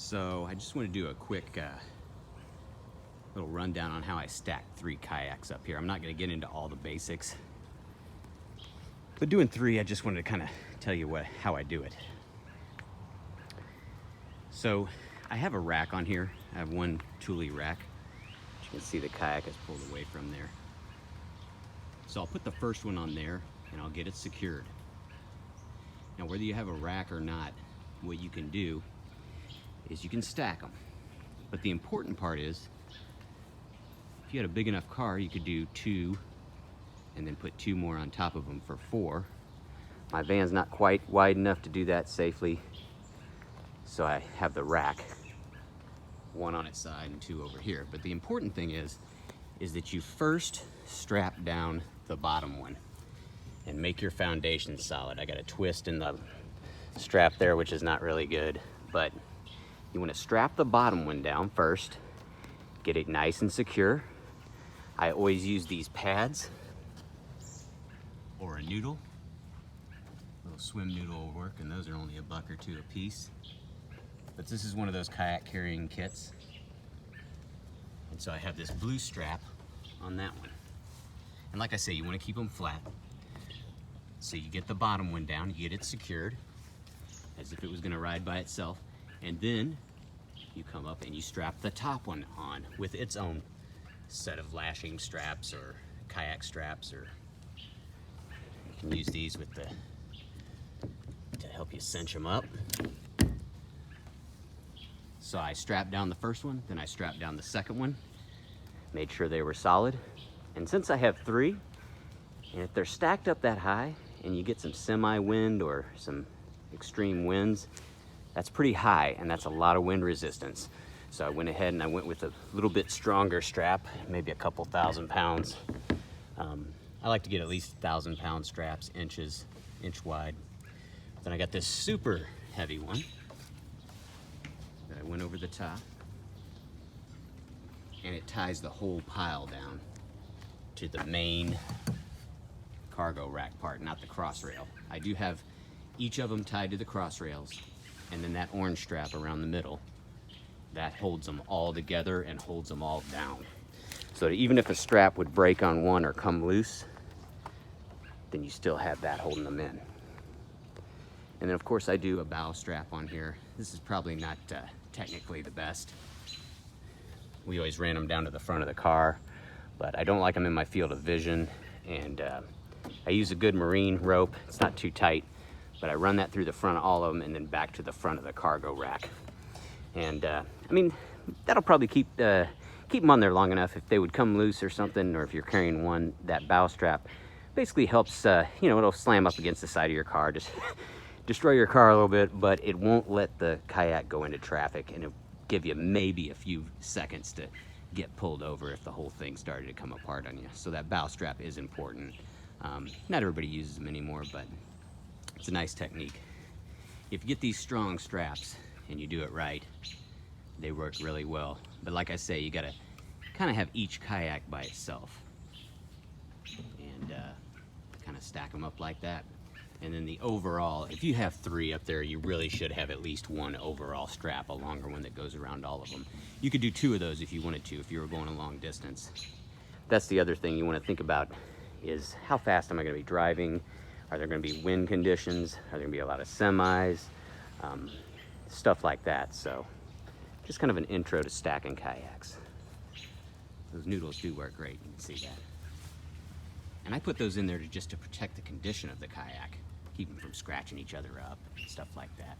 So I just want to do a quick little rundown on how I stack 3 kayaks up here. I'm not going to get into all the basics, but doing 3, I just wanted to kind of tell you how I do it. So I have a rack on here. I have one Thule rack. You can see the kayak is pulled away from there. So I'll put the first one on there and I'll get it secured. Now, whether you have a rack or not, what you can do is you can stack them. But the important part is, if you had a big enough car, you could do 2 and then put 2 more on top of them for 4. My van's not quite wide enough to do that safely, so I have the rack, 1 on its side and 2 over here. But the important thing is that you first strap down the bottom one and make your foundation solid. I got a twist in the strap there, which is not really good, but you want to strap the bottom one down first, get it nice and secure. I always use these pads or a noodle. A little swim noodle will work, and those are only $1 or $2 a piece. But this is one of those kayak carrying kits. And so I have this blue strap on that one. And like I say, you want to keep them flat. So you get the bottom one down, you get it secured as if it was going to ride by itself. And then you come up and you strap the top one on with its own set of lashing straps or kayak straps, or you can use these with to help you cinch them up. So I strapped down the first one, then I strapped down the second one, made sure they were solid. And since I have 3, and if they're stacked up that high and you get some semi-wind or some extreme winds, that's pretty high, and that's a lot of wind resistance. So I went ahead and I went with a little bit stronger strap, maybe a couple 1,000 pounds. I like to get at least 1,000-pound straps, inch wide. Then I got this super heavy one that I went over the top, and it ties the whole pile down to the main cargo rack part, not the cross rail. I do have each of them tied to the cross rails, and then that orange strap around the middle, that holds them all together and holds them all down. So that even if a strap would break on one or come loose, then you still have that holding them in. And then of course I do a bow strap on here. This is probably not technically the best. We always ran them down to the front of the car, but I don't like them in my field of vision. And I use a good marine rope. It's not too tight, but I run that through the front of all of them and then back to the front of the cargo rack. And I mean, that'll probably keep them on there long enough. If they would come loose or something, or if you're carrying one, that bow strap basically helps, you know, it'll slam up against the side of your car, just destroy your car a little bit, but it won't let the kayak go into traffic, and it'll give you maybe a few seconds to get pulled over if the whole thing started to come apart on you. So that bow strap is important. Not everybody uses them anymore, but it's a nice technique. If you get these strong straps and you do it right, they work really well. But like I say, you gotta kind of have each kayak by itself and kind of stack them up like that. And then the overall, if you have 3 up there, you really should have at least 1 overall strap, a longer one that goes around all of them. You could do 2 of those if you wanted to, if you were going a long distance. That's the other thing you want to think about, is how fast am I going to be driving? Are there going to be wind conditions? Are there going to be a lot of semis? Stuff like that. So just kind of an intro to stacking kayaks. Those noodles do work great, you can see that. And I put those in there just to protect the condition of the kayak, keep them from scratching each other up and stuff like that.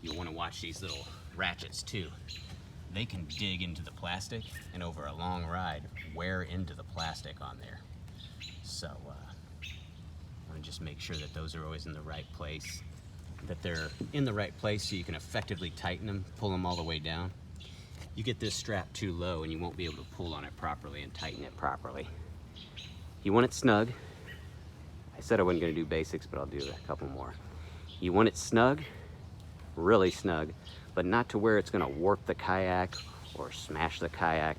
You'll want to watch these little ratchets too. They can dig into the plastic and over a long ride wear into the plastic on there. So I want to just make sure that those are always in the right place, that they're in the right place so you can effectively tighten them, pull them all the way down. You get this strap too low and you won't be able to pull on it properly and tighten it properly. You want it snug. I said I wasn't going to do basics, but I'll do a couple more. You want it snug, really snug, but not to where it's going to warp the kayak or smash the kayak.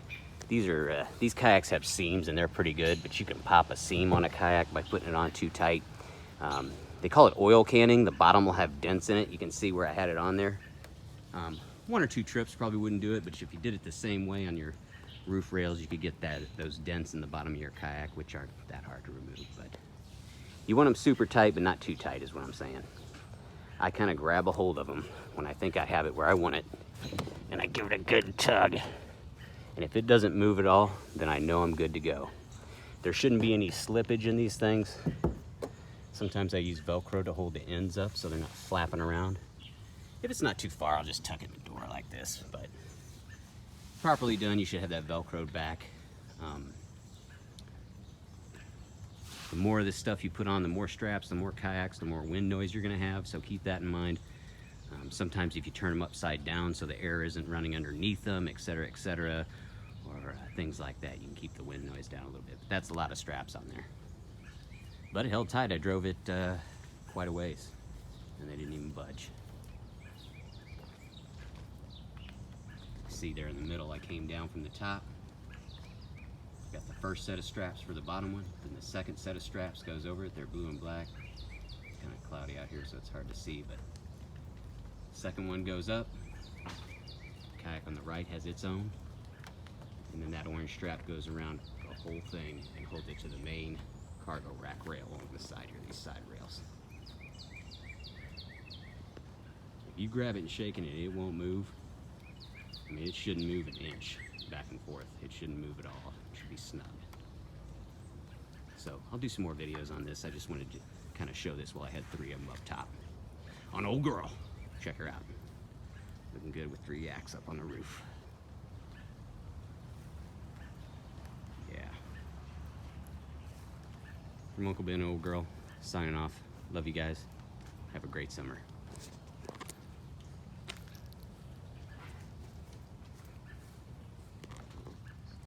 These kayaks have seams and they're pretty good, but you can pop a seam on a kayak by putting it on too tight. They call it oil canning. The bottom will have dents in it. You can see where I had it on there. 1 or 2 trips probably wouldn't do it, but if you did it the same way on your roof rails, you could get those dents in the bottom of your kayak, which aren't that hard to remove. But you want them super tight, but not too tight is what I'm saying. I kind of grab a hold of them when I think I have it where I want it, and I give it a good tug. And if it doesn't move at all, then I know I'm good to go. There shouldn't be any slippage in these things. Sometimes I use Velcro to hold the ends up so they're not flapping around. If it's not too far, I'll just tuck it in the door like this. But properly done, you should have that Velcroed back. The more of this stuff you put on, the more straps, the more kayaks, the more wind noise you're gonna have, so keep that in mind. Sometimes if you turn them upside down so the air isn't running underneath them, etc., or things like that, you can keep the wind noise down a little bit. But that's a lot of straps on there. But it held tight. I drove it quite a ways, and they didn't even budge. See there in the middle, I came down from the top. Got the first set of straps for the bottom one, then the second set of straps goes over it. They're blue and black. It's kind of cloudy out here, so it's hard to see, but second one goes up. Kayak on the right has its own, and then that orange strap goes around the whole thing and holds it to the main cargo rack rail on the side here, these side rails. If you grab it and shake it, it won't move. I mean, it shouldn't move an inch back and forth. It shouldn't move at all. It should be snug. So I'll do some more videos on this. I just wanted to kind of show this while I had 3 of them up top. On old girl. Check her out. Looking good with 3 yaks up on the roof. Yeah. From Uncle Ben, old girl, signing off. Love you guys. Have a great summer.